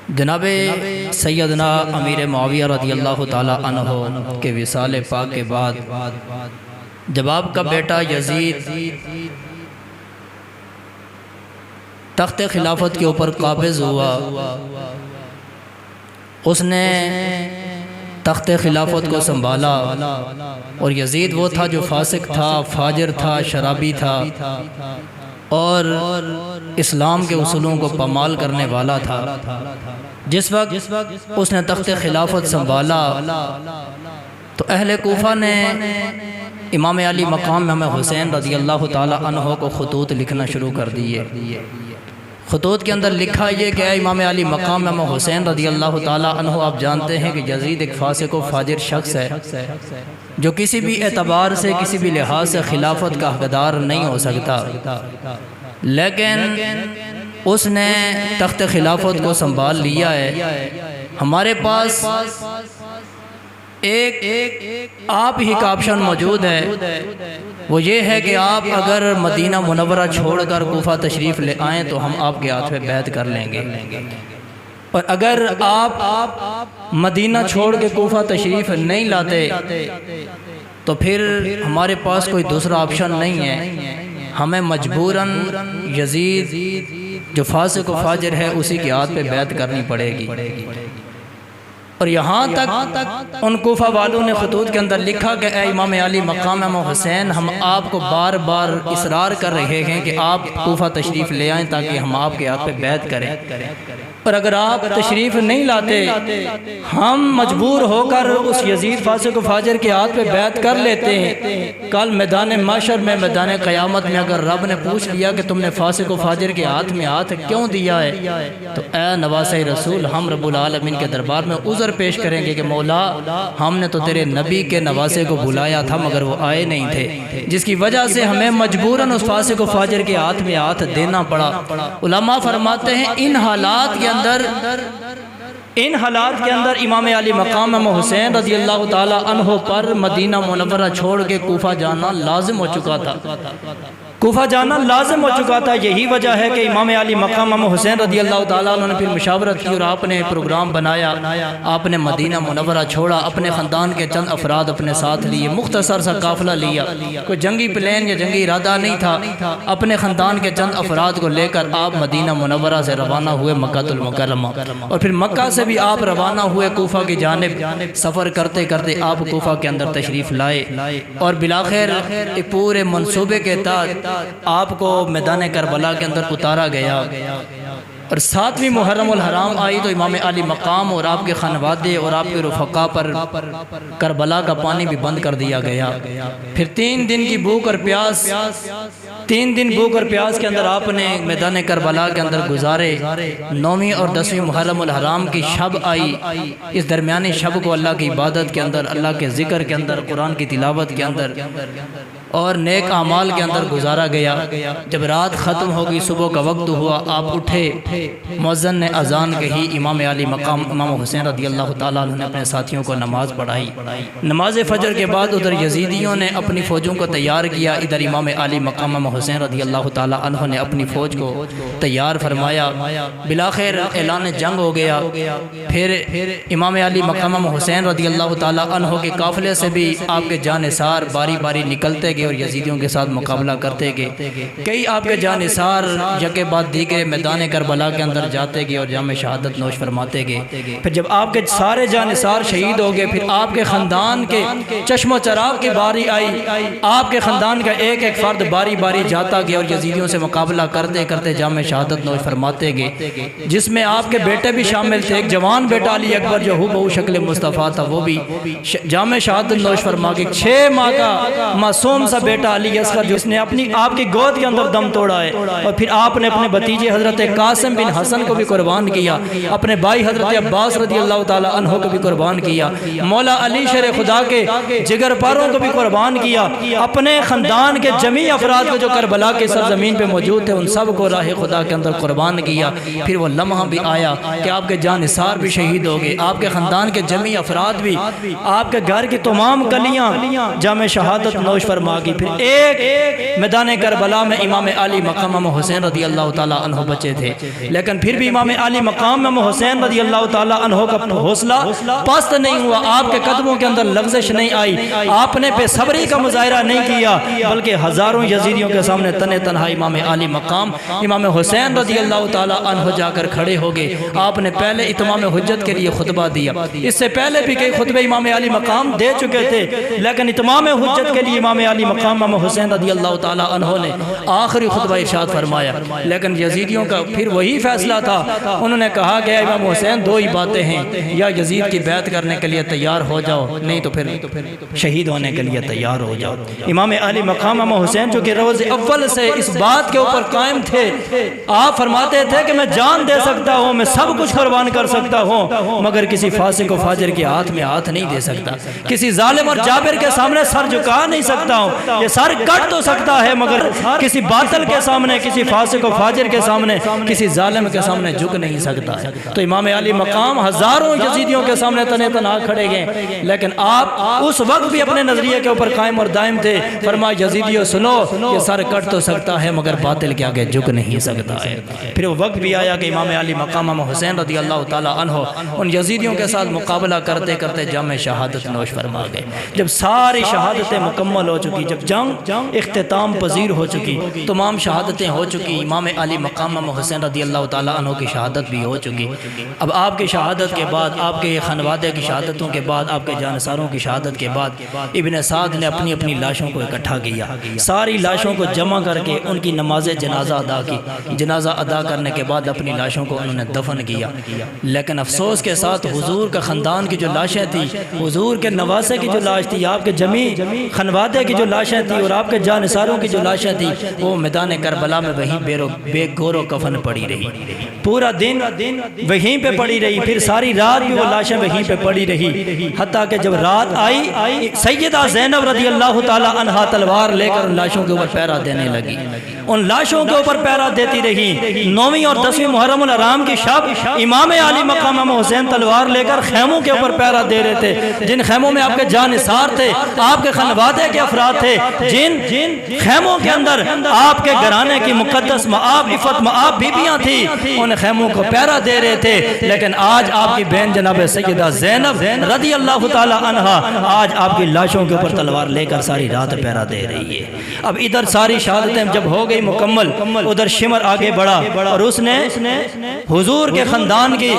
جناب سیدنا امیر معاویہ رضی اللہ تعالیٰ عنہ کے وصال پاک کے بعد جب آپ کا بیٹا یزید تخت خلافت کے اوپر قابض ہوا، اس نے تخت خلافت کو سنبھالا، اور یزید وہ تھا جو فاسق تھا، فاجر تھا، شرابی تھا اور اسلام کے اصولوں کو پامال کرنے والا تھا۔ جس وقت اس نے تخت خلافت سنبھالا تو اہل کوفہ نے امام علی مقام امام حسین رضی اللہ تعالی عنہ کو خطوط لکھنا شروع کر دیے۔ خطوط کے اندر لکھا یہ کہ اے امام علی مقام امام حسین رضی اللہ تعالی عنہ، آپ جانتے ہیں کہ یزید ایک فاسق و فاجر شخص ہے جو کسی بھی اعتبار سے، کسی بھی لحاظ سے خلافت کا حقدار نہیں ہو سکتا، لیکن اس نے تخت خلافت کو سنبھال لیا ہے۔ ہمارے پاس ایک آپ ہی کا آپشن موجود ہے، وہ یہ ہے کہ آپ اگر مدینہ منورہ چھوڑ کر کوفہ تشریف لے آئیں تو ہم آپ کے ہاتھ میں بیعت کر لیں گے، اور اگر آپ مدینہ چھوڑ کے کوفہ تشریف نہیں لاتے تو پھر ہمارے پاس کوئی دوسرا آپشن نہیں ہے، ہمیں مجبوراً یزید جو فاسق و فاجر ہے اسی کے ہاتھ پہ بیعت کرنی پڑے گی۔ اور یہاں تک ان کوفہ والوں نے خطوط کے اندر لکھا کہ اے امام علی مقام امام حسین، ہم آپ کو بار بار اصرار کر رہے ہیں کہ آپ کوفہ تشریف لے آئیں تاکہ ہم آپ کے ہاتھ پہ بیعت کریں، اور اگر آپ تشریف نہیں لاتے ہم مجبور ہو کر اس یزید فاسق و فاجر کے ہاتھ پہ بیعت کر لیتے ہیں۔ کل میدان محشر میں، میدان قیامت میں اگر رب نے پوچھ لیا کہ تم نے فاسق و فاجر کے ہاتھ میں ہاتھ کیوں دیا ہے، تو اے نواسہ رسول، ہم رب العالمین کے دربار میں عذر پیش کریں گے کہ مولا، ہم نے تو تیرے نبی کے نواسے کو بلایا تھا مگر وہ آئے نہیں تھے، جس کی وجہ سے ہمیں مجبوراً اس فاسق و فاجر کے ہاتھ میں ہاتھ دینا پڑا۔ علماء فرماتے ہیں ان حالات کے اندر امام علی مقام امام حسین رضی اللہ تعالی عنہ پر مدینہ منورہ چھوڑ کے کوفہ جانا لازم ہو چکا تھا، کوفہ جانا لازم ہو چکا تھا۔ یہی وجہ ہے کہ امام علی مقام امام حسین رضی اللہ تعالیٰ عنہ نے پھر مشاورت کی اور آپ نے پروگرام بنایا، آپ نے مدینہ منورہ چھوڑا، اپنے خاندان کے چند افراد اپنے ساتھ لیے، مختصر سا قافلہ لیا، کوئی جنگی پلان یا جنگی ارادہ نہیں تھا، اپنے خاندان کے چند افراد کو لے کر آپ مدینہ منورہ سے روانہ ہوئے مکہ المکرمہ، اور پھر مکہ سے بھی آپ روانہ ہوئے کوفہ کی جانب۔ سفر کرتے کرتے آپ کوفہ کے اندر تشریف لائے اور بلاخر پورے منصوبے کے تحت آپ کو میدان کربلا کے اندر اتارا گیا، اور 7ویں محرم الحرام آئی تو امام علی مقام اور آپ کے خانوادے اور آپ کے رفقا پر کربلا کا پانی بھی بند کر دیا گیا۔ پھر 3 دن کی بھوک اور پیاس، 3 دن بھوک اور پیاس کے اندر آپ نے میدان کربلا کے اندر گزارے۔ 9ویں اور 10ویں محرم الحرام کی شب آئی، اس درمیانی شب کو اللہ کی عبادت کے اندر، اللہ کے ذکر کے اندر، قرآن کی تلاوت کے اندر اور نیک اعمال کے اندر گزارا گیا۔ جب رات ختم ہوگی، صبح کا وقت ہوا، آپ اٹھے، مؤذن نے اذان کہی، امام علی مقام امام حسین رضی اللہ تعالیٰ عنہ نے اپنے ساتھیوں کو نماز پڑھائی۔ نماز فجر کے بعد ادھر یزیدیوں نے اپنی فوجوں کو تیار کیا، ادھر امام علی مقام امام حسین رضی اللہ تعالیٰ عنہ نے اپنی فوج کو تیار فرمایا۔ بلاخر اعلان جنگ ہو گیا۔ پھر امام علی مقام امام حسین رضی اللہ تعالیٰ عنہ کے قافلے سے بھی آپ کے جانثار باری باری نکلتے گئے اور یزیدیوں کے ساتھ مقابلہ کرتے گئے۔ کئی آپ کے جانثار یکے بعد دیگر میدان کربلا کے اندر جاتے گئے اور جام شہادت نوش فرماتے گئے۔ پھر جب آپ کے سارے جانثار شہید ہو گئے، پھر آپ کے خاندان کے چشم و چراغ کی باری آئی، آپ کے خاندان کا ایک ایک فرد باری باری جاتا گیا اور یزیدیوں سے مقابلہ کرتے کرتے جام شہادت نوش فرماتے گئے، جس میں آپ کے بیٹے بھی شامل تھے۔ ایک جوان بیٹا علی اکبر جو ہو بہو شکل مصطفیٰ تھا، وہ بھی جام شہادت نوش فرما کے 6 ماہ کا معصوم سا بیٹا علی اصغر جس نے اپنی آپ کی گود کے اندر دم توڑا ہے، اور پھر آپ نے اپنے بھتیجے حضرت قاسم بن حسن کو بھی قربان کیا، اپنے بھائی حضرت عباس رضی اللہ تعالی عنہ کو بھی قربان کیا، مولا علی شیر خدا کے جگر پاروں کو بھی قربان کیا، اپنے خاندان کے جمیع افراد کو جو کربلا کی سرزمین پہ موجود تھے ان سب کو راہ خدا کے اندر قربان کیا۔ پھر وہ لمحہ بھی آیا کہ آپ کے جانثار بھی شہید ہو گئے، آپ کے خاندان کے جمیع افراد بھی، آپ کے گھر کی تمام کلیاں جام شہادت نوش فرما فرما گئی۔ پھر ایک میدان کربلا میں امام علی مقام امام حسین رضی اللہ تعالیٰ عنہ بچے تھے، لیکن پھر بھی امام علی مقام امام حسین رضی اللہ تعالیٰ عنہ کا حوصلہ پست نہیں ہوا، آپ کے قدموں کے اندر لغزش نہیں آئی، آپ نے بے صبری کا مظاہرہ نہیں کیا، بلکہ ہزاروں یزیدیوں کے سامنے تنے تنہا امام علی مقام امام حسین رضی اللہ تعالیٰ عنہ جا کر کھڑے ہو گئے۔ آپ نے پہلے اتمام حجت کے لیے خطبہ دیا، اس سے پہلے بھی کئی خطبے امام علی مقام دے چکے تھے، لیکن اتمام حجت کے لیے امام علی مقام امام حسین رضی اللہ تعالیٰ عنہ نے آخری خطبہ ارشاد فرمایا۔ لیکن یزیدیوں کا پھر وہی فیصلہ تھا، انہوں نے کہا کہ امام حسین دو ہی باتیں ہیں، یا یزید کی بیعت کرنے کے لیے تیار ہو جاؤ، نہیں تو پھر شہید ہونے کے لیے تیار ہو جاؤ۔ امام علی مقام امام حسین جو کہ روز اول سے اس بات کے اوپر قائم تھے، آپ فرماتے تھے کہ میں جان دے سکتا ہوں، میں سب کچھ قربان کر سکتا ہوں، مگر کسی فاسق و فاجر کے ہاتھ میں ہاتھ نہیں دے سکتا، کسی ظالم اور جابر کے سامنے سر جھکا نہیں سکتا ہوں، یہ سر کٹ تو سکتا ہے مگر کسی باطل کے سامنے، کسی فاسق و فاجر کے سامنے، کسی ظالم کے سامنے جھک نہیں سکتا ہے۔ تو امام علی مقام ہزاروں یزیدیوں کے سامنے تنے تنہا کھڑے گئے، لیکن آپ اس وقت بھی اپنے نظریے کے اوپر قائم اور دائم تھے۔ فرمایا یزیدیوں سنو، یہ سر کٹ تو سکتا ہے مگر باطل کے آگے جھک نہیں سکتا ہے۔ پھر وہ وقت بھی آیا کہ امام علی مقام امام حسین رضی اللہ تعالیٰ عنہ ان یزیدیوں کے ساتھ مقابلہ کرتے کرتے جام شہادت نوش فرما گئے۔ جب ساری شہادتیں مکمل ہو چکی، جب جنگ اختتام پذیر ہو چکی، تمام شہادتیں ہو چکی، امام علی مقام امام حسین رضی اللہ تعالیٰ عنہ کی شہادت بھی ہو چکی۔ اب آپ کی شہادت کے بعد، آپ کے خانوادے کی شہادتوں کے بعد، آپ کے جانثاروں کی شہادت کے بعد ابن سعد نے اپنی اپنی لاشوں کو اکٹھا کیا، ساری لاشوں کو جمع کر کے ان کی نماز جنازہ ادا کی۔ جنازہ ادا کرنے کے بعد اپنی لاشوں کو انہوں نے دفن کیا، لیکن افسوس کے ساتھ حضور کا خاندان کی جو لاشیں تھیں، حضور کے نواسے کی جو لاش تھی، آپ کے جمی خانوادے کی جو لاشیں تھیں اور آپ کے جانثاروں کی جو لاشیں تھیں، وہ میدان کربلا میں وہیں بے گور و کفن پڑی رہی، پورا دن وہیں پہ پڑی رہی، پھر ساری رات بھی وہ لاشیں وہیں پہ پڑی رہی، حتیٰ کہ جب رات آئی سیدہ زینب رضی اللہ تعالی عنہا تلوار لے کر ان لاشوں کے اوپر پہرا دینے لگی، ان لاشوں کے اوپر پہرا دیتی رہی۔ 9ویں اور 10ویں محرم الحرام کی شب امام علی مقام امام حسین تلوار لے کر خیموں کے اوپر پہرا دے رہے تھے، جن خیموں میں آپ کے جانثار تھے، آپ کے خانوادے کے افراد تھے، جن خیموں کے اندر آپ کے گھرانے کی مقدس مآب عفت مآب بیبیاں تھیں، ان خیموں کو پہرا دے رہے تھے۔ لیکن آج آپ کی بہن جناب سیدہ زینب رضی اللہ تعالی عنہا آج آپ کی لاشوں کے اوپر تلوار لے کر ساری رات پہرا دے رہی ہے۔ اب ادھر ساری شہادتیں جب ہو گئی مکمل، ادھر شمر آگے بڑھا اور اس نے حضور کے خاندان کی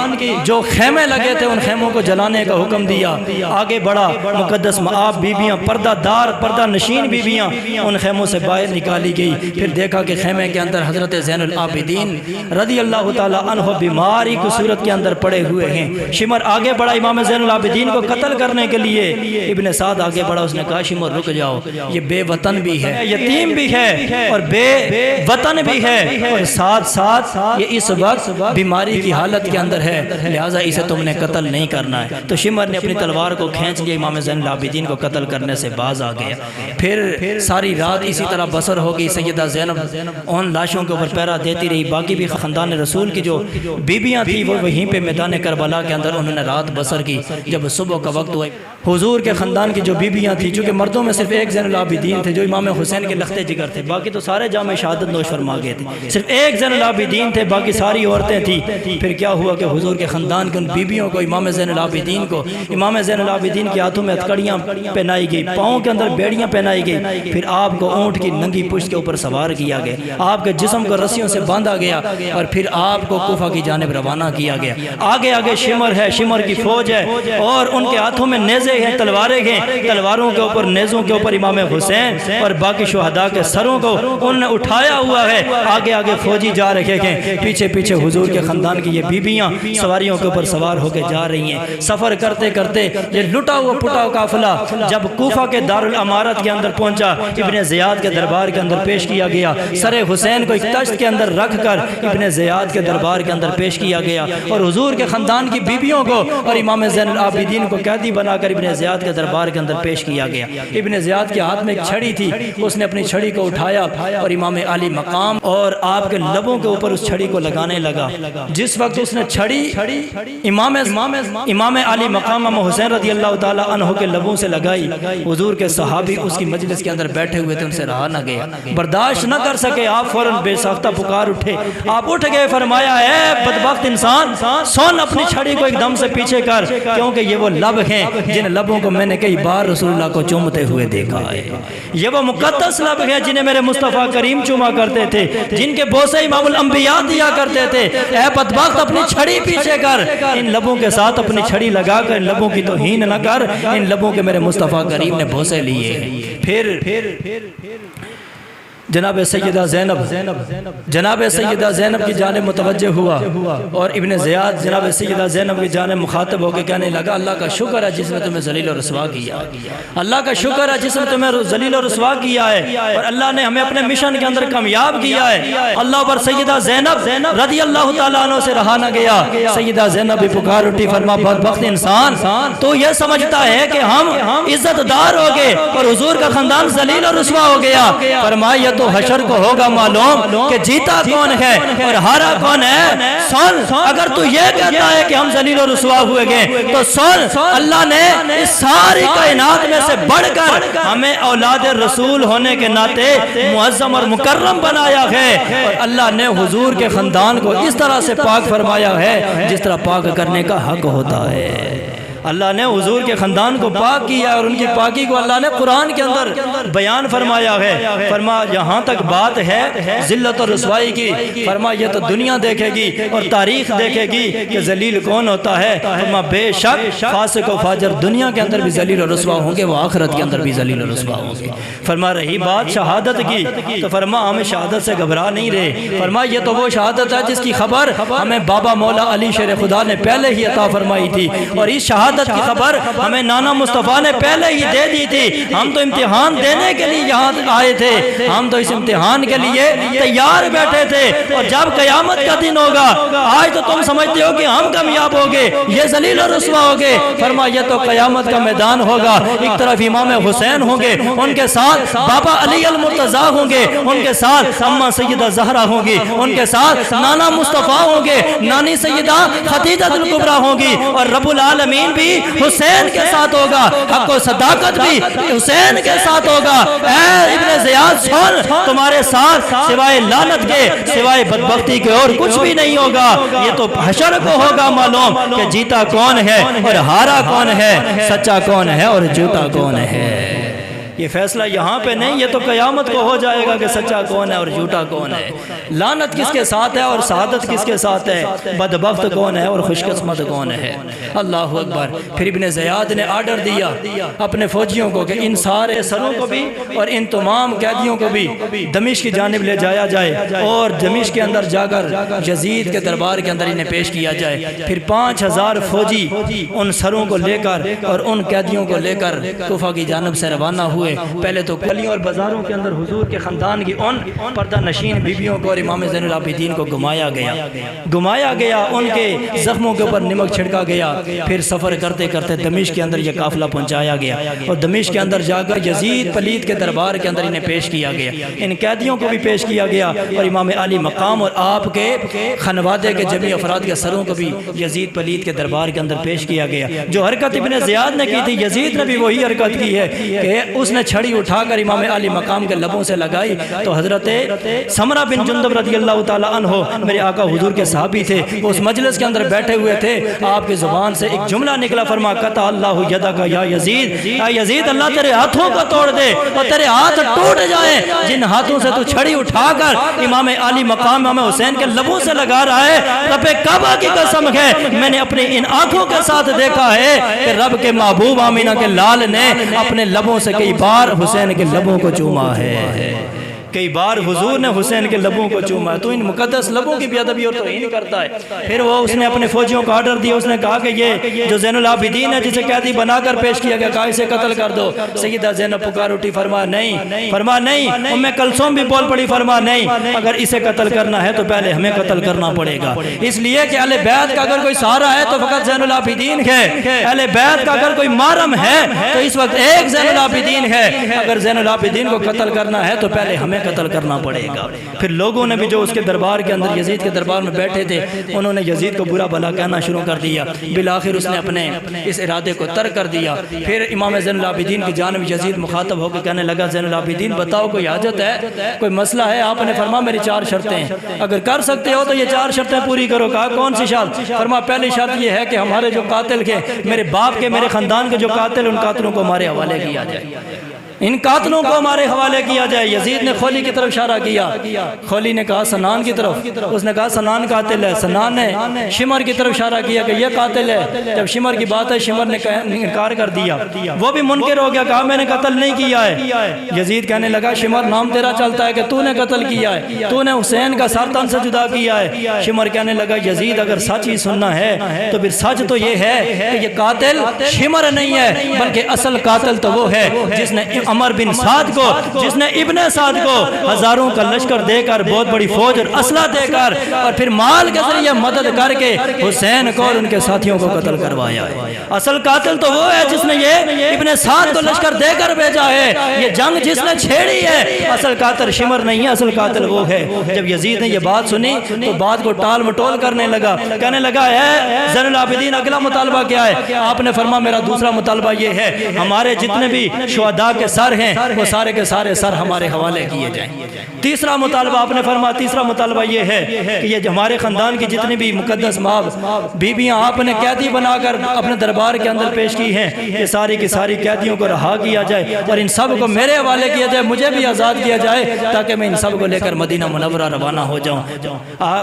جو خیمے لگے تھے ان خیموں کو جلانے کا حکم دیا۔ آگے بڑھا، مقدس مآب بیبیاں، پردہ دار پردہ نشین بیبیاں ان خیموں سے باہر نکالی گئی۔ پھر دیکھا کہ خیمے کے اندر حضرت زین العابدین رضی اللہ تعالی عنہ بیماری کی صورت کے اندر پڑے ہوئے ہیں۔ شمر آگے بڑھا امام زین العابدین کو قتل کرنے کے لیے، ابن سعد آگے بڑھا، اس نے کہا شمر رک جاؤ، یہ بے وطن بھی ہے، یتیم بھی ہے اور بے وطن بھی ہے، اور ساتھ ساتھ یہ اس وقت بیماری کی حالت کے اندر ہے، لہٰذا اسے تم نے قتل نہیں کرنا ہے۔ تو شمر نے اپنی تلوار کو کھینچ لیا، امام زین العابدین کو قتل کرنے سے باز آ گیا۔ پھر ساری رات اسی طرح بسر ہو گئی، سیدہ زینب ان لاشوں کے اوپر پہرا دیتی رہی، باقی بھی خاندان رسول کی جو بیبیاں تھیں وہ وہیں پہ میدان کربلا کے اندر انہوں نے رات بسر کی۔ جب صبح کا وقت ہوا، حضور کے خاندان کی جو بیبیاں تھیں، چونکہ مردوں میں صرف ایک زین العابدین تھے جو امام حسین کے لختے جگر تھے، باقی تو سارے جام شہادت نوش فرما گئے تھے، صرف ایک زین العابدین تھے، باقی ساری عورتیں تھیں۔ پھر کیا ہوا کہ حضور کے خاندان کے ان بیبیوں کو، امام زین العابدین کو، امام زین العابدین کے ہاتھوں میں ہتھکڑیاں پہنائی گئی، پاؤں کے اندر بیڑیاں پہنائی گئی، پھر آپ کو اونٹ کی ننگی پشت کے اوپر سوار کیا گیا، آپ کے جسم کو رسیوں سے باندھا گیا اور پھر آپ کو کوفہ کی جانب روانہ کیا گیا۔ آگے آگے شمر ہے، شمر کی فوج ہے اور ان کے ہاتھوں میں نیزے ہیں، تلواریں ہیں، تلواروں کے اوپر نیزوں کے اوپر امام حسین اور باقی شہداء کے سروں کو انہوں نے اٹھایا ہوا ہے۔ آگے آگے فوجی جا رہے ہیں، پیچھے پیچھے حضور کے خاندان کی یہ بیبیاں سواریوں کے اوپر سوار ہو کے جا رہی ہیں۔ سفر کرتے کرتے یہ لٹا ہوا پٹا ہوا قافلہ جب کوفہ کے دارالامارت کے اندر پہنچا، ابن زیاد کے دربار کے اندر پیش کیا گیا، سر حسین کو ایک تشت کے اندر رکھ کر ابن زیاد کے دربار کے اندر پیش کیا گیا اور حضور کے خاندان کی بیبیوں کو اور امام زین العابدین کو قیدی بنا کر ابن زیاد کے دربار کے اندر پیش کیا گیا۔ ابن زیاد کے ہاتھ میں ایک چھڑی تھی، اس نے اپنی چھڑی کو اٹھایا اور امام علی مقام اور آپ کے لبوں کے اوپر اس چھڑی کو لگانے لگا۔ جس وقت اس نے چھڑی امام علی مقام امام حسین رضی اللہ تعالی عنہ کے لبوں سے لگائی، حضور کے صحابی اس کی اسی مجلس کے اندر بیٹھے ہوئے تھے، ان سے رہا نہ گیا، برداشت نہ کر سکے، آپ فوراً بے ساختہ پکار اٹھے، آپ اٹھ گئے، فرمایا اے بدبخت انسان سن اپنی چھڑی کو ایک دم سے پیچھے کر، کیونکہ یہ وہ لب ہیں جن لبوں کو میں نے کئی بار رسول اللہ کو چومتے ہوئے دیکھا ہے، یہ وہ مقدس لب ہیں جنہیں میرے مصطفیٰ کریم چوما کرتے تھے، جن کے بوسے امام الانبیاء دیا کرتے تھے، اے بدبخت اپنی چھڑی پیچھے کر، ان لبوں کے ساتھ اپنی چھڑی لگا کر ان لبوں کی توہین نہ کر، ان لبوں کے میرے مصطفیٰ کریم نے بوسے لیے ہیں۔ پھر جناب سیدہ زینب کی جانب متوجہ ہوا اور ابن زیاد جناب سیدہ زینب کی جانب مخاطب ہو کے کہنے لگا اللہ کا شکر ہے جس نے تمہیں ذلیل و رسوا کیا، اللہ کا شکر ہے جس نے تمہیں ذلیل و رسوا کیا ہے اور اللہ نے ہمیں اپنے مشن کے اندر کامیاب کیا ہے۔ اللہ پر سیدہ زینب رضی اللہ تعالیٰ عنہ سے رہا نہ گیا، سیدہ زینب بھی پکار اٹھی، فرما بدبخت انسان تو یہ سمجھتا ہے کہ ہم عزت دار ہو گئے اور حضور کا خاندان ذلیل و رسوا ہو گیا، فرمایا تو حشر کو ہوگا معلوم کہ جیتا کون ہے اور ہارا کون ہے۔ سن اگر تو یہ کہتا ہے کہ ہم ذلیل و رسوا ہوئے گئے تو سن اللہ نے اس ساری کائنات میں سے بڑھ کر ہمیں اولاد رسول ہونے کے ناطے معظم اور مکرم بنایا ہے اور اللہ نے حضور کے خاندان کو اس طرح سے پاک فرمایا ہے جس طرح پاک کرنے کا حق ہوتا ہے۔ اللہ نے حضور کے خاندان کو پاک کیا اور ان کی پاکی کو اللہ نے قرآن کے اندر بیان فرمایا ہے، فرما یہاں تک بات ہے ذلت اور رسوائی کی، فرما یہ تو دنیا دیکھے گی اور تاریخ دیکھے گی کہ ذلیل کون ہوتا ہے، فرما بے شک فاسق و فاجر دنیا کے اندر بھی ذلیل و رسوا ہوں گے، وہ آخرت کے اندر بھی ذلیل و رسوا ہوں گے۔ فرما رہی بات شہادت کی تو فرما ہمیں شہادت سے گھبرا نہیں رہے، فرما یہ تو وہ شہادت ہے جس کی خبر ہمیں بابا مولا علی شیر خدا نے پہلے ہی عطا فرمائی تھی اور اس شہادت کی خبر ہمیں نانا مصطفیٰ نے پہلے ہی دے دی تھی، ہم تو امتحان دینے کے لیے یہاں آئے تھے، ہم تو اس امتحان کے لیے تیار بیٹھے تھے اور جب قیامت کا دن ہوگا آج تو تم سمجھتے ہو کہ ہم کامیاب ہوگے، یہ ذلیل و رسوا ہوگے، فرما یہ تو قیامت کا میدان ہوگا، ایک طرف امام حسین ہوں گے، ان کے ساتھ بابا علی المرتضیٰ ہوں گے، ان کے ساتھ اماں سیدہ زہرا ہوں گی، ان کے ساتھ نانا مصطفیٰ ہوں گے، نانی سیدہ خدیجہ الکبریٰ ہوں گی اور رب العالمین بھی حسین کے ساتھ ہوگا، حق و صداقت بھی حسین کے ساتھ ہوگا۔ اے ابن زیاد سن تمہارے ساتھ سوائے لعنت کے سوائے بدبختی کے اور کچھ بھی نہیں ہوگا، یہ تو حشر کو ہوگا معلوم کہ جیتا کون ہے اور ہارا کون ہے، سچا کون ہے اور جھوٹا کون ہے۔ یہ فیصلہ یہاں پہ نہیں، یہ تو قیامت کو ہو جائے گا کہ سچا کون ہے اور جھوٹا کون ہے، لعنت کس کے ساتھ ہے اور سعادت کس کے ساتھ ہے، بدبخت کون ہے اور خوش قسمت کون ہے۔ اللہ اکبر۔ پھر ابن زیاد نے آرڈر دیا اپنے فوجیوں کو کہ ان سارے سروں کو بھی اور ان تمام قیدیوں کو بھی دمشق کی جانب لے جایا جائے اور دمشق کے اندر جا کر یزید کے دربار کے اندر انہیں پیش کیا جائے۔ پھر 5000 فوجی ان سروں کو لے کر اور ان قیدیوں کو لے کر کوفہ کی جانب سے روانہ ہوئے۔ پہلے تو گلیوں اور بازاروں کے اندر حضور کے خاندان کی ان پردہ نشین بیویوں کو اور امام زین العابدین کو گھمایا گیا، ان کے زخموں کے اوپر نمک چھڑکا گیا۔ پھر سفر کرتے کرتے دمشق کے اندر یہ قافلہ پہنچایا گیا اور دمشق کے اندر جا کر یزید پلید کے دربار کے اندر انہیں پیش کیا گیا، ان قیدیوں کو بھی پیش کیا گیا اور امام علی مقام اور آپ کے خانوادے کے جمعی افراد کے سروں کو بھی یزید پلید کے دربار کے اندر پیش کیا گیا۔ جو حرکت ابن زیاد نے کی تھی یزید نے بھی وہی حرکت کی ہے کہ اس نے چھڑی اٹھا کر امام علی مقام کے لبوں سے لگائی تو حضرت سمرہ بن جندب رضی اللہ تعالی عنہ میرے آقا حضور کے صحابی تھے، وہ اس مجلس کے اندر بیٹھے ہوئے تھے، آپ کی زبان سے ایک جملہ نکلا، فرما قطع اللہ یدک یا یزید، اے یزید اللہ تیرے ہاتھوں کو توڑ دے اور تیرے ہاتھ ٹوٹ جائیں جن ہاتھوں سے تو چھڑی اٹھا کر امام علی مقام امام حسین کے لبوں سے لگا رہا ہے۔ رب کعبہ کی قسم ہے میں نے اپنی ان آنکھوں کے ساتھ دیکھا ہے کہ رب کے محبوب آمینہ کے لال نے اپنے لبوں سے کئی بار حسین کے لبوں کو چوما ہے، کئی بار حضور نے حسین کے لبوں کو چوما، تو ان مقدس لبوں کی بے ادبی اور توہین کرتا ہے۔ پھر وہ اس نے اپنے فوجیوں کو آرڈر دیا، اس نے کہا کہ یہ جو زین العابدین ہے جسے قیدی بنا کر پیش کیا گیا، کہا اسے قتل کر دو۔ سیدہ زینب پکار اٹھی، فرما نہیں، ام کلثوم بھی بول پڑی، فرما نہیں، اگر اسے قتل کرنا ہے تو پہلے ہمیں قتل کرنا پڑے گا، اس لیے کہ اہل بیت کا اگر کوئی سہارا ہے تو فقط زین العابدین ہے، اہل بیت کا اگر کوئی محرم ہے تو اس وقت ایک زین العابدین ہے، اگر زین العابدین کو قتل کرنا ہے تو پہلے ہمیں قتل کرنا پڑے گا۔ پھر لوگوں نے بھی جو اس کے دربار کے اندر یزید کے دربار میں بیٹھے تھے انہوں نے یزید کو برا بھلا کہنا شروع کر دیا، بالآخر اس نے اپنے اس ارادے کو ترک کر دیا۔ پھر امام زین العابدین کی جانب یزید مخاطب ہو کے کہنے لگا زین العابدین بتاؤ کوئی حاجت ہے، کوئی مسئلہ ہے؟ آپ نے فرمایا میری 4 شرطیں ہیں، اگر کر سکتے ہو تو یہ 4 شرطیں پوری کرو۔ کہا کون سی شرط؟ فرمایا پہلی شرط یہ ہے کہ ہمارے جو قاتل کے، میرے باپ کے، میرے خاندان کے جو قاتل، ان قاتلوں کو ہمارے حوالے کیا جائے، ان قاتلوں کو ہمارے حوالے کیا جائے۔ یزید نے خولی کی طرف اشارہ کیا، خولی نے کہا سنان کی طرف، اس نے کہا سنان قاتل ہے۔ سنان نے شمر کی طرف اشارہ کیا کہ یہ قاتل ہے۔ جب شمر کی بات ہے شمر نے انکار کر دیا، وہ بھی منکر ہو گیا، کہا میں نے قتل نہیں کیا ہے۔ یزید کہنے لگا شمر نام تیرا چلتا ہے کہ تو نے قتل کیا ہے، تو نے حسین کا سر تن سے جدا کیا ہے۔ شمر کہنے لگا یزید اگر سچ ہی سننا ہے تو پھر سچ تو یہ ہے کہ یہ قاتل شمر نہیں ہے، بلکہ اصل قاتل تو وہ ہے جس نے عمر بن سعد کو، جس نے ابن سعد کو ہزاروں کا لشکر دے کر، بہت بڑی فوج اور اسلحہ دے کر، اور پھر مال کے ذریعے مدد کر کے حسین کو اور ان کے ساتھیوں کو قتل کروایا ہے۔ اصل قاتل تو وہ ہے جس نے یہ ابن سعد کو لشکر دے کر بھیجا ہے، یہ جنگ جس نے چھیڑی ہے۔ اصل قاتل شمر نہیں ہے، اصل قاتل وہ ہے۔ جب یزید نے یہ بات سنی تو بات کو ٹال مٹول کرنے لگا، کہنے لگا اے زین العابدین اگلا مطالبہ کیا ہے؟ آپ نے فرمایا میرا دوسرا مطالبہ یہ ہے ہمارے جتنے بھی شہداء کے سر ہیں وہ سارے کے سارے سر ہمارے حوالے کیے جائیں۔ تیسرا مطالبہ آپ نے فرمایا، تیسرا مطالبہ یہ ہے کہ یہ ہمارے خاندان کی جتنی بھی مقدس ماں بیویاں آپ نے قیدی بنا کر اپنے دربار کے اندر پیش کی ہیں، یہ ساری کی ساری قیدیوں کو رہا کیا جائے اور ان سب کو میرے حوالے کیا جائے، مجھے بھی آزاد کیا جائے تاکہ میں ان سب کو لے کر مدینہ منورہ روانہ ہو جاؤں۔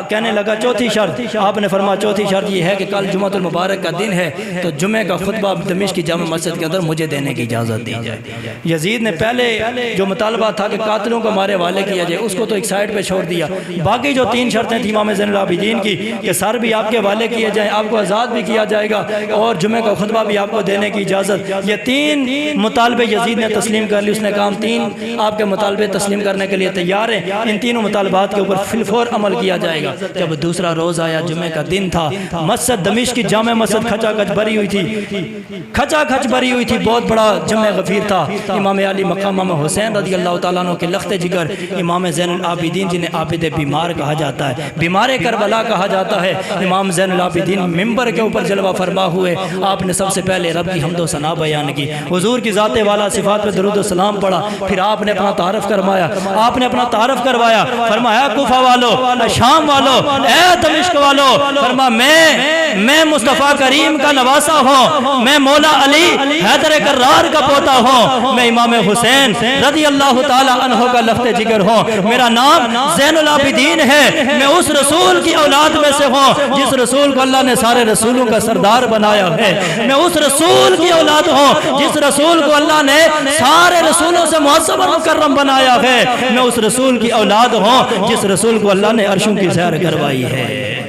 کہنے لگا چوتھی شرط، آپ نے فرمایا چوتھی شرط یہ ہے کہ کل جمعۃ المبارک کا دن ہے تو جمعہ کا خطبہ دمشق کی جامع مسجد کے اندر مجھے دینے کی اجازت دی جائے۔ یزید نے پہلے جو مطالبہ تھا کہ قاتلوں کو ہمارے حوالے کیا جائے اس کو تو ایک سائڈ پہ چھوڑ دیا، باقی جو 3 شرطیں تھیں امام زین العابدین کی کہ سر بھی آپ کے حوالے کیے جائیں، آپ کو آزاد بھی کیا جائے گا اور جمعہ کا خطبہ بھی آپ کو دینے کی اجازت، یہ 3 مطالبے یزید نے تسلیم کر لی۔ اس نے کہا ہم 3 آپ کے مطالبے تسلیم کرنے کے لیے تیار ہیں، ان تینوں مطالبات کے اوپر فی الفور عمل کیا جائے گا۔ جب دوسرا روز آیا، جمعہ کا دن تھا، مسجد دمشق کی جامع مسجد کھچا کھچ بھری ہوئی تھی، کھچا کھچ بھری ہوئی تھی، بہت بڑا جمعہ غفیر تھا۔ امام علی مقام امام حسین رضی اللہ تعالیٰ عنہ کے لخت جگر امام زین العابدین جنہیں عابد بیمار کہا جاتا ہے، بیمار کربلا کہا جاتا ہے، امام زین العابدین ممبر کے اوپر جلوہ فرما ہوئے آپ نے سب سے پہلے رب کی حمد و ثنا بیان کی، حضور کی ذات والا صفات پہ درود و سلام پڑھا، پھر آپ نے اپنا تعارف کروایا، آپ نے اپنا تعارف کروایا، فرمایا کوفہ والو، شام والو، اے دمشق والو، فرمایا میں مصطفیٰ کریم کا نواسا ہوں، میں مولا علی حیدر کرار کا پوتا ہوں، میں امام حسین رضی اللہ تعالی عنہ کا لخت جگر ہوں، میرا نام زین العابدین ہے، میں اس رسول کی اولاد میں سے ہوں جس رسول کو اللہ نے سارے رسولوں کا سردار بنایا ہے، میں اس رسول کی اولاد ہوں جس رسول کو اللہ نے سارے رسولوں سے معصم اور مکرم بنایا ہے، میں اس رسول کی اولاد ہوں جس رسول کو اللہ نے عرشوں کی سیر کروائی ہے،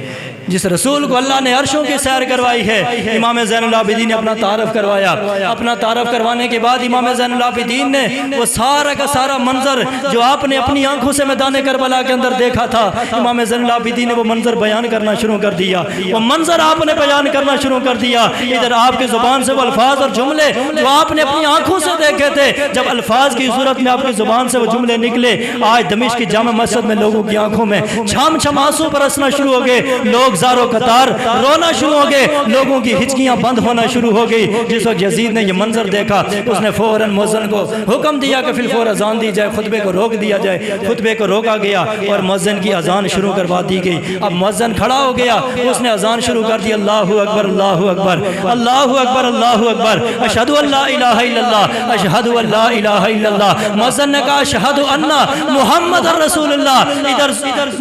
جس رسول کو اللہ نے عرشوں کی سیر کروائی ہے۔ امام زین العابدین نے اپنا تعارف کروایا، اپنا تعارف کروانے کے بعد امام زین العابدین نے وہ سارا کا سارا منظر جو آپ نے اپنی آنکھوں سے میدان کربلا کے اندر دیکھا تھا، امام زین العابدین نے وہ منظر بیان کرنا شروع کر دیا، وہ منظر آپ نے بیان کرنا شروع کر دیا۔ ادھر آپ کی زبان سے وہ الفاظ اور جملے جو آپ نے اپنی آنکھوں سے دیکھے تھے، جب الفاظ کی صورت میں آپ کی زبان سے وہ جملے نکلے، آج دمشق کی جامع مسجد میں لوگوں کی آنکھوں میں چھم چھم آنسو برسنا شروع ہو گئے، لوگ زارو قطار رونا شروع ہو گئے، لوگوں کی ہچکیاں بند ہونا شروع ہو گئی۔ جس وقت یزید نے یہ منظر دیکھا اس نے فوراً مؤذن کو حکم دیا کہ فی الفور اذان دی جائے، خطبے کو روک دیا جائے، خطبے کو روکا گیا اور مؤذن کی اذان شروع کروا دی گئی۔ اب مؤذن کھڑا ہو گیا، اس نے اذان شروع کر دی، اللہ اکبر اللہ اکبر اللہ اکبر اللہ اکبر، اشہد ان لا الہ الا اللہ اشہد ان لا الہ الا اللہ۔ مؤذن نے کہا اشہد ان محمد رسول اللہ، ادھر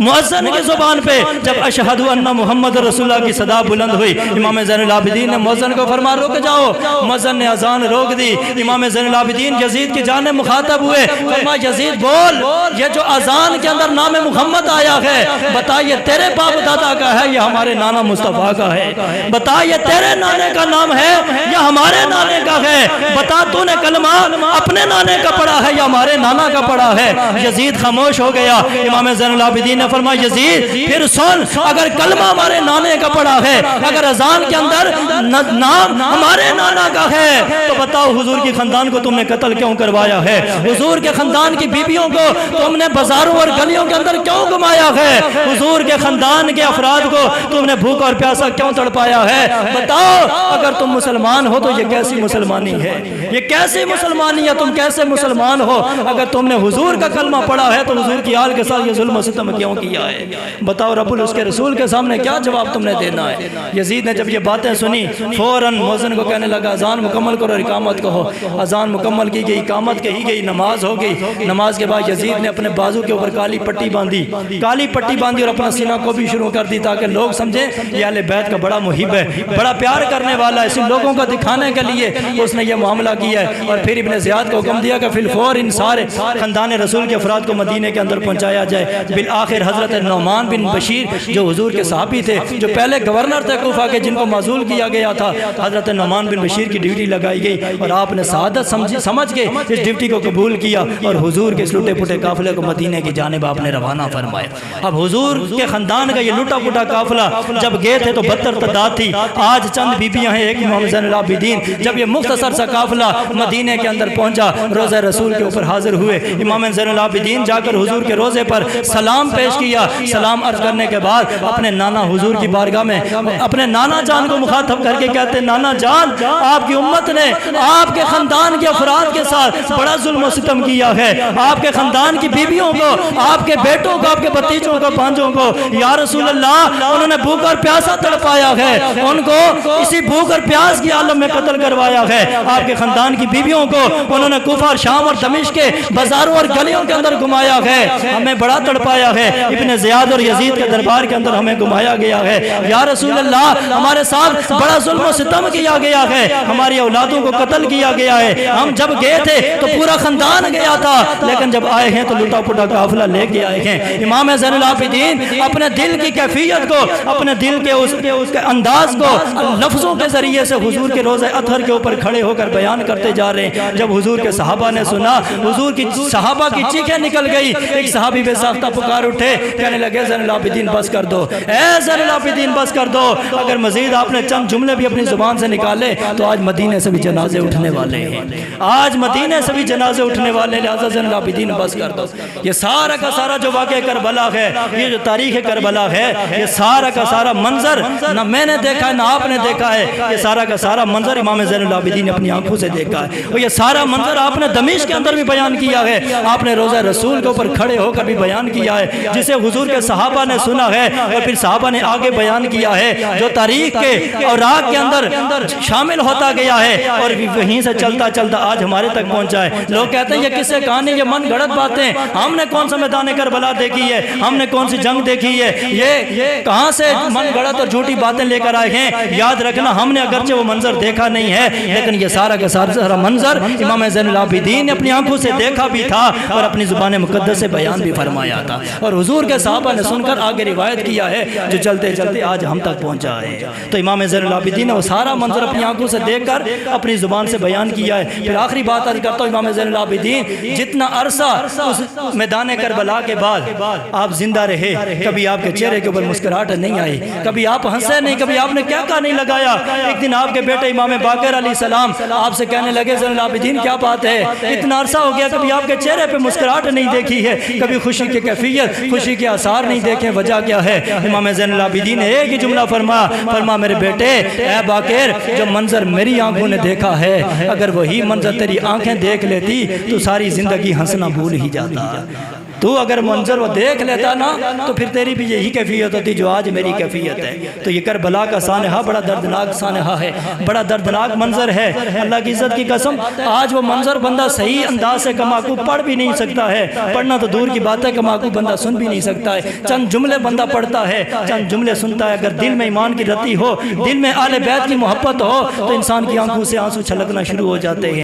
مؤذن کی زبان پہ جب اشہد ان محمد رسول اللہ کی صدا بلند ہوئی، امام زین العابدین نے مؤذن کو فرمایا رک جاؤ، مؤذن نے اذان روک دی۔ امام زین العابدین یزید کی جانب مخاطب ہوئے، فرمایا یزید بول، یہ جو اذان کے اندر نام محمد آیا ہے بتا یہ تیرے باپ دادا کا ہے یا ہمارے نانا مصطفیٰ کا ہے؟ بتا یہ تیرے نانے کا نام ہے یا ہمارے نانے کا ہے؟ بتا تو نے کلمہ اپنے نانے کا پڑھا ہے یا ہمارے نانا کا پڑھا ہے؟ یزید خاموش ہو گیا۔ امام زین العابدین نے فرمایا یزید پھر سن، اگر کلمہ ہمارے نانے کا پڑا ہے، اگر اذان کے اندر نام ہمارے نانا کا ہے تو بتاؤ حضور کی خاندان کو تم نے قتل کیوں کروایا ہے؟ حضور کے خاندان کی بیویوں کو تم نے بازاروں اور گلیوں کے اندر کیوں گھمایا ہے؟ حضور کے خاندان کے افراد کو تم نے بھوک اور پیاسا کیوں تڑپایا ہے؟ بتاؤ اگر تم مسلمان ہو تو یہ کیسی مسلمانی ہے؟ یہ کیسی مسلمانی ہے؟ تم کیسے مسلمان ہو اگر تم نے حضور کا کلمہ پڑھا ہے تو حضور کی آل کے ساتھ یہ ظلم و ستم کیوں کیا ہے؟ بتاؤ رب اس کے رسول کے سامنے کیا جواب تم نے دینا ہے؟ یزید نے جب یہ باتیں سنی فوراً مؤذن کو کہنے لگا اذان مکمل کرو اور اقامت کہو۔ اذان مکمل کی گئی، اقامت کہی گئی، نماز ہو گئی۔ نماز کے بعد یزید نے اپنے بازو کے اوپر کالی پٹی باندھی اور اپنا سینہ کو بھی شروع کر دی تاکہ لوگ سمجھیں یہ اہل بیت کا بڑا محب ہے، بڑا پیار کرنے والا ہے۔ اسی لوگوں کو دکھانے کے لیے اس نے یہ معاملہ کیا ہے۔ اور پھر ابن زیاد کو حکم دیا کہ فی الفور ان سارے خاندان رسول کے افراد کو مدینے کے اندر پہنچایا جائے۔ بالآخر حضرت نعمان بن بشیر جو حضور کے صحابی تھے، جو پہلے گورنر تھے کوفہ کے، جن کو معزول کیا گیا تھا، حضرت نعمان بن بشیر کی ڈیوٹی لگائی گئی اور آپ نے سعادت سمجھ کے اس ڈیوٹی کو قبول کیا اور حضور کے اس لٹے پٹے قافلے کو مدینے کی جانب آپ نے روانہ فرمایا۔ اب حضور کے خاندان کا یہ لٹا پٹا قافلہ جب گئے تھے تو 72 تعداد تھی، آج چند بیبیاں ہیں، ایک امام زین العابدین۔ جب یہ مختصر سا قافلہ مدینے کے اندر پہنچا، روضہ رسول کے اوپر حاضر ہوئے، امام زین العابدین جا کر حضور کے روضے پر سلام پیش کیا۔ سلام عرض کرنے کے بعد اپنے نانا حضور کی بارگاہ میں اپنے نانا جان کو مخاطب کر کے کہتے ہیں نانا جان، آپ کی امت نے آپ کے خاندان کے افراد کے ساتھ بڑا ظلم و ستم کیا ہے، آپ کے خاندان کی بیویوں کو، آپ کے بیٹوں کو، آپ کے بھتیجوں کو، بھانجوں کو یا رسول اللہ انہوں نے بھوک اور پیاسا تڑپایا ہے، ان کو اسی بھوک اور پیاس کی عالم میں قتل کروایا ہے۔ آپ کے خاندان کی بیویوں کو انہوں نے کوفہ اور شام اور دمشق کے بازاروں اور گلیوں کے اندر گھمایا ہے، ہمیں بڑا تڑپایا ہے، ابن زیاد اور یزید کے دربار کے اندر ہمیں گھمایا گیا ہے۔ یا رسول اللہ ہمارے ساتھ بڑا ظلم و ستم کیا گیا ہے، ہماری اولادوں کو قتل کیا گیا ہے۔ ہم جب گئے تھے تو پورا خاندان گیا تھا، لیکن جب آئے ہیں تو لٹا پٹا قافلہ لے کے آئے ہیں۔ امام زین العابدین اپنے دل کی کیفیت کو، اپنے دل کے اس کے انداز کو لفظوں کے ذریعے سے حضور کے روضہ اطہر کے اوپر کھڑے ہو کر بیان کرتے جا رہے ہیں۔ جب حضور کے صحابہ نے سنا، حضور کی صحابہ کی چیخیں نکل گئی، ایک صحابی بے ساختہ پکار اٹھے، کہنے لگے زین العابدین بس کر دو، اے زین العابدین بس کر دو، اگر مزید آپ نے چند جملے بھی اپنی زبان سے نکالے تو آج مدینے سے بھی جنازے اٹھنے والے ہیں، آج مدینے سے بھی جنازے اٹھنے والے ہیں، لہذا زین العابدین بس کر دو۔ یہ سارا کا سارا جو واقعہ کربلا ہے، یہ جو تاریخ کربلا ہے، یہ سارا کا سارا منظر نہ میں نے دیکھا ہے نہ آپ نے دیکھا ہے، یہ سارا کا سارا منظر امام زین العابدین نے اپنی آنکھوں سے دیکھا ہے، اور یہ سارا منظر آپ نے دمشق کے اندر بھی بیان کیا ہے، آپ نے روضہ رسول کے اوپر کھڑے ہو کر بھی بیان کیا ہے، جسے حضور کے صحابہ نے سنا ہے اور پھر صحابہ نے آگے بیان کیا ہے، جو تاریخ کے اوراق کے اندر شامل ہوتا گیا ہے اور وہیں سے چلتا چلتا آج ہمارے تک پہنچا ہے۔ لوگ کہتے ہیں یہ کس سے کہانی، یہ من گھڑت باتیں، ہم نے کون سا میدان کربلا دیکھی ہے، ہم نے کون سی جنگ دیکھی ہے، یہ کہاں سے من گھڑت اور جھوٹی باتیں لے کر آئے ہیں۔ یاد رکھنا ہم نے اگرچہ وہ منظر دیکھا نہیں ہے، لیکن یہ سارا کا سارا منظر امام زین العابدین نے اپنی آنکھوں سے دیکھا بھی تھا اور اپنی زبان مقدس سے بیان بھی فرمایا تھا، اور حضور کے صحابہ نے سن کر آگے روایت کیا ہے جو چلتے چلتے آج ہم تک پہنچا ہے۔ تو امام زین العابدین نے وہ سارا منظر اپنی آنکھوں سے دیکھ کر اپنی زبان سے بیان کیا ہے۔ پھر آخری بات عرض کرتا ہوں، امام زین العابدین جتنا عرصہ اس میدان کربلا کے بعد آپ زندہ رہے، کبھی آپ کے چہرے کے اوپر مسکراہٹ نہیں آئی، کبھی آپ ہنسے نہیں، کبھی آپ نے کیا کہا نہیں لگایا۔ ایک دن آپ کے بیٹے امام باقر علیہ السلام آپ سے کہنے لگے زین العابدین کیا بات ہے، اتنا عرصہ ہو گیا کبھی آپ کے چہرے پہ مسکراہٹ نہیں دیکھی ہے، کبھی خوشی کی کیفیت، خوشی کے آثار نہیں دیکھے، وجہ کیا ہے؟ امام زین العابدین نے ایک ہی جملہ فرما میرے بیٹے اے باقر، جو منظر میری آنکھوں نے دیکھا ہے، اگر وہی منظر تیری آنکھیں دیکھ لیتی تو ساری زندگی ہنسنا بھول ہی جاتا۔ تو اگر منظر وہ دیکھ لیتا نا تو پھر تیری بھی یہی کیفیت ہوتی جو آج میری کیفیت ہے۔ تو یہ کربلا کا سانحہ بڑا دردناک سانحہ ہے، بڑا دردناک منظر ہے۔ اللہ کی عزت کی قسم آج وہ منظر بندہ صحیح انداز سے کماکو پڑھ بھی نہیں سکتا ہے، پڑھنا تو دور کی بات ہے، کماکو بندہ سن بھی نہیں سکتا ہے۔ چند جملے بندہ پڑھتا ہے، چند جملے سنتا ہے، اگر دل میں ایمان کی رتی ہو، دل میں اہل بیت کی محبت ہو تو انسان کی آنکھوں سے آنسو چھلکنا شروع ہو جاتے ہیں۔